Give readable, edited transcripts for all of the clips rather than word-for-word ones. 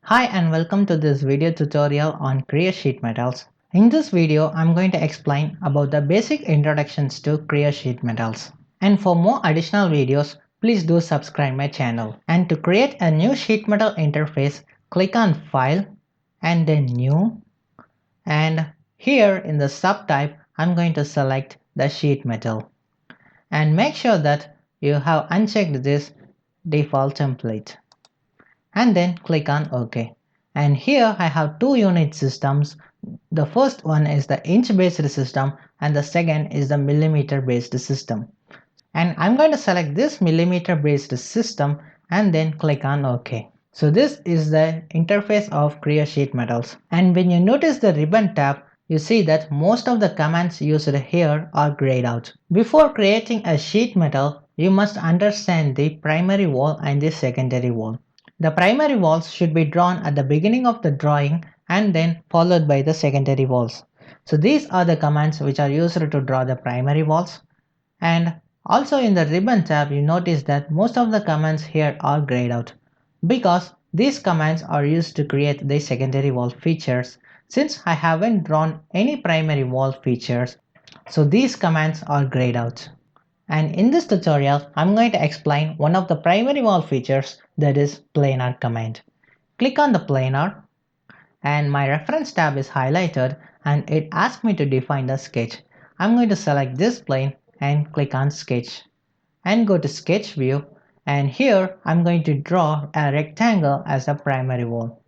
Hi and welcome to this video tutorial on Creo sheet metals. In this video, I'm going to explain about the basic introductions to Creo sheet metals. And for more additional videos, please do subscribe my channel. And to create a new sheet metal interface, click on File and then New. And here in the subtype, I'm going to select the sheet metal. And make sure that you have unchecked this default template. And then click on OK. And here I have two unit systems. The first one is the inch based system and the second is the millimeter based system. And I'm going to select this millimeter based system and then click on OK. So this is the interface of Creo sheet metals. And when you notice the ribbon tab, you see that most of the commands used here are grayed out. Before creating a sheet metal, you must understand the primary wall and the secondary wall. The primary walls should be drawn at the beginning of the drawing and then followed by the secondary walls. So these are the commands which are used to draw the primary walls. And also in the ribbon tab, you notice that most of the commands here are grayed out because these commands are used to create the secondary wall features. Since I haven't drawn any primary wall features, so these commands are grayed out. And in this tutorial, I'm going to explain one of the primary wall features, that is Planar command. Click on the Planar and my reference tab is highlighted and it asks me to define the sketch. I'm going to select this plane and click on Sketch and go to Sketch View, and here I'm going to draw a rectangle as a primary wall.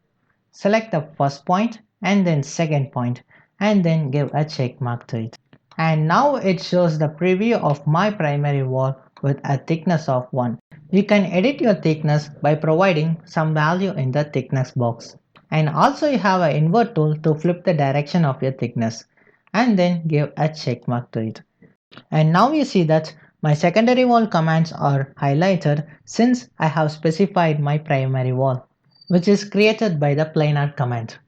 Select the first point and then second point and then give a check mark to it. And now it shows the preview of my primary wall with a thickness of 1. You can edit your thickness by providing some value in the thickness box. And also you have an invert tool to flip the direction of your thickness and then give a check mark to it. And now you see that my secondary wall commands are highlighted since I have specified my primary wall, which is created by the planar command.